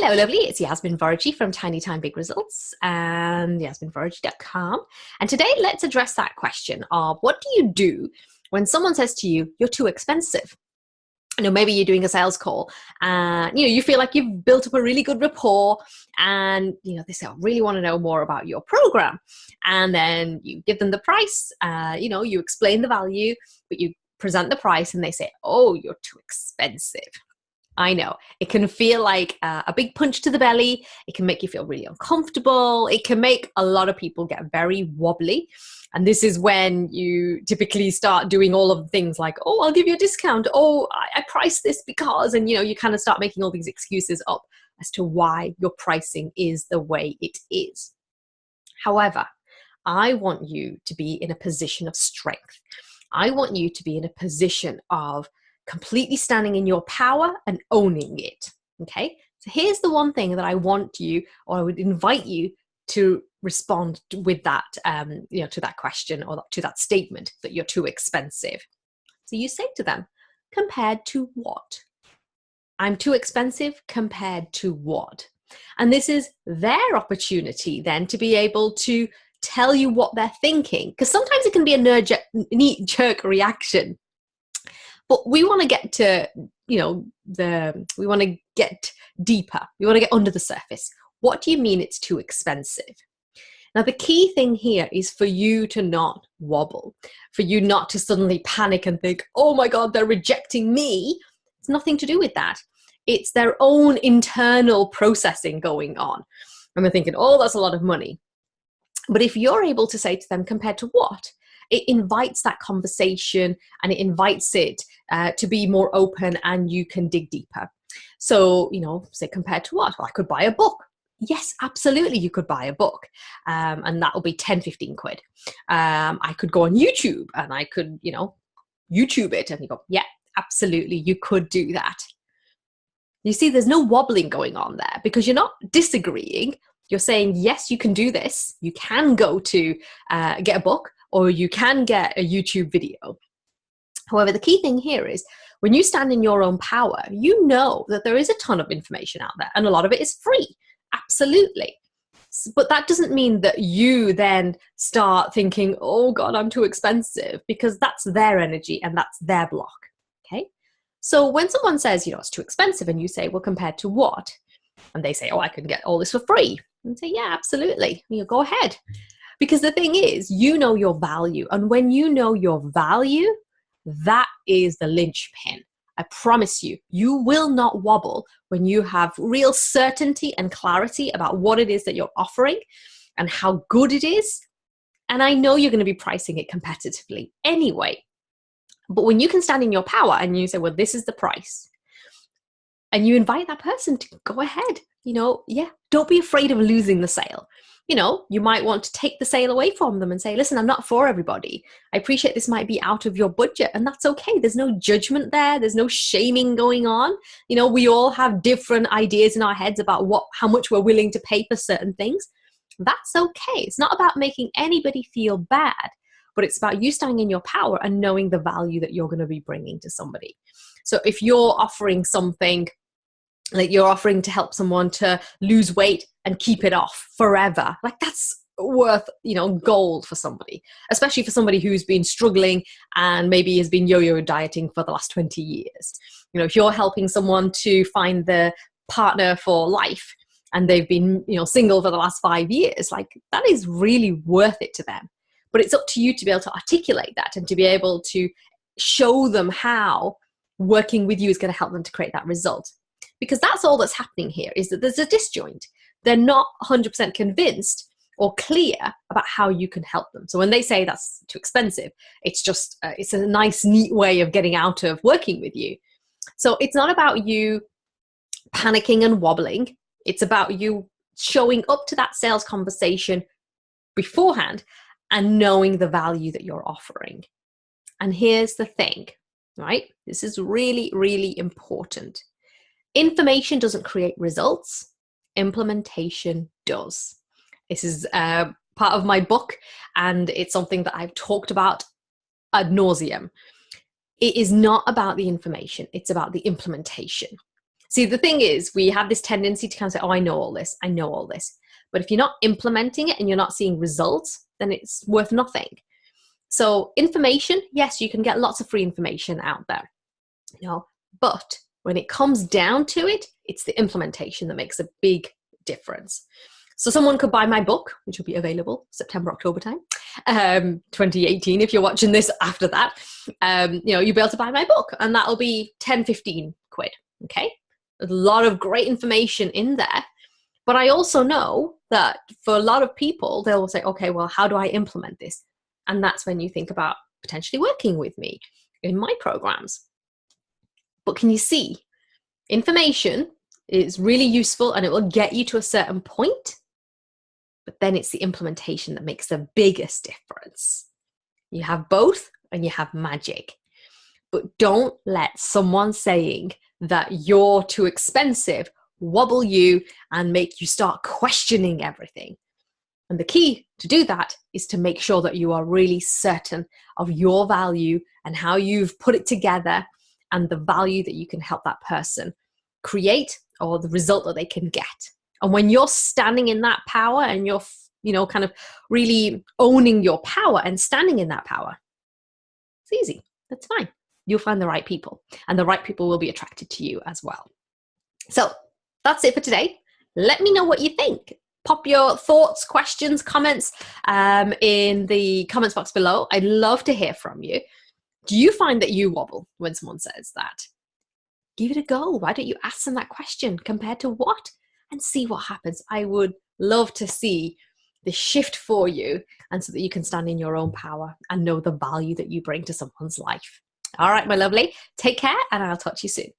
Hello, lovely. It's Yasmin from Tiny Time Big Results and yasminvoragey.com. And today, let's address that question of what do you do when someone says to you, you're too expensive? Maybe you're doing a sales call and, you feel like you've built up a really good rapport and, they say, I really want to know more about your program. And then you give them the price, you explain the value, but you present the price and they say, oh, you're too expensive. I know it can feel like a big punch to the belly. It can make you feel really uncomfortable. It can make a lot of people get very wobbly. And this is when you typically start doing all of the things like, oh, I'll give you a discount. Oh, I priced this because, and you kind of start making all these excuses up as to why your pricing is the way it is. However, I want you to be in a position of strength. I want you to be in a position of completely standing in your power and owning it. Okay. So here's the one thing that I want you, or I would invite you to respond with that, to that question or to that statement that you're too expensive. So you say to them, compared to what? I'm too expensive compared to what? And this is their opportunity then to be able to tell you what they're thinking, because sometimes it can be a knee-jerk reaction. But we want to get to, we want to get deeper. We want to get under the surface. What do you mean it's too expensive? Now, the key thing here is for you to not wobble, for you not to suddenly panic and think, oh my God, they're rejecting me. It's nothing to do with that. It's their own internal processing going on. And they're thinking, oh, that's a lot of money. But if you're able to say to them, compared to what? It invites that conversation and it invites it to be more open and you can dig deeper. So, say compared to what? Well, I could buy a book. Yes, absolutely. You could buy a book and that will be 10, 15 quid. I could go on YouTube and I could, YouTube it and you go, yeah, absolutely. You could do that. You see, there's no wobbling going on there because you're not disagreeing. You're saying, yes, you can do this. You can go to get a book, or you can get a YouTube video. However, the key thing here is when you stand in your own power, you know that there is a ton of information out there and a lot of it is free. Absolutely. But that doesn't mean that you then start thinking, oh God, I'm too expensive, because that's their energy and that's their block. Okay. So when someone says, it's too expensive and you say, well, compared to what? And they say, oh, I can get all this for free. And say, yeah, absolutely. Go ahead. Because the thing is, you know your value. And when you know your value, that is the linchpin. I promise you, you will not wobble when you have real certainty and clarity about what it is that you're offering and how good it is. And I know you're going to be pricing it competitively anyway. But when you can stand in your power and you say, well, this is the price, and you invite that person to go ahead, don't be afraid of losing the sale. You might want to take the sale away from them and say, listen, I'm not for everybody. I appreciate this might be out of your budget, and that's okay. There's no judgment there. There's no shaming going on. We all have different ideas in our heads about how much we're willing to pay for certain things. That's okay. It's not about making anybody feel bad, but it's about you standing in your power and knowing the value that you're going to be bringing to somebody. So if you're offering something, like you're offering to help someone to lose weight and keep it off forever, like that's worth, gold for somebody, especially for somebody who's been struggling and maybe has been yo-yo dieting for the last 20 years. If you're helping someone to find the partner for life and they've been, single for the last 5 years, like that is really worth it to them. But it's up to you to be able to articulate that and to be able to show them how working with you is going to help them to create that result. Because that's all that's happening here, is that there's a disjoint. They're not 100% convinced or clear about how you can help them. So when they say that's too expensive, it's just, it's a nice, neat way of getting out of working with you. So it's not about you panicking and wobbling. It's about you showing up to that sales conversation beforehand and knowing the value that you're offering. And here's the thing, right? This is really, really important. Information doesn't create results. Implementation does. This is part of my book, and it's something that I've talked about ad nauseum. It is not about the information. It's about the implementation. See, the thing is, we have this tendency to kind of say, oh, I know all this. I know all this. But if you're not implementing it and you're not seeing results, then it's worth nothing. So information, yes, you can get lots of free information out there, you know, but when it comes down to it, it's the implementation that makes a big difference. So someone could buy my book, which will be available September, October time, 2018. If you're watching this after that, you know, you'll be able to buy my book, and that'll be 10, 15 quid. Okay. There's a lot of great information in there. But I also know that for a lot of people, they'll say, okay, well, how do I implement this? And that's when you think about potentially working with me in my programs. But can you see, information is really useful and it will get you to a certain point, but then it's the implementation that makes the biggest difference. You have both and you have magic. But don't let someone saying that you're too expensive wobble you and make you start questioning everything. And the key to do that is to make sure that you are really certain of your value and how you've put it together and the value that you can help that person create or the result that they can get. And when you're standing in that power and you're, you know, kind of really owning your power and standing in that power, it's easy. That's fine. You'll find the right people, and the right people will be attracted to you as well. So that's it for today. Let me know what you think. Pop your thoughts, questions, comments in the comments box below. I'd love to hear from you. Do you find that you wobble when someone says that? Give it a go. Why don't you ask them that question? Compared to what? And see what happens. I would love to see the shift for you, and so that you can stand in your own power and know the value that you bring to someone's life. All right, my lovely. Take care, and I'll talk to you soon.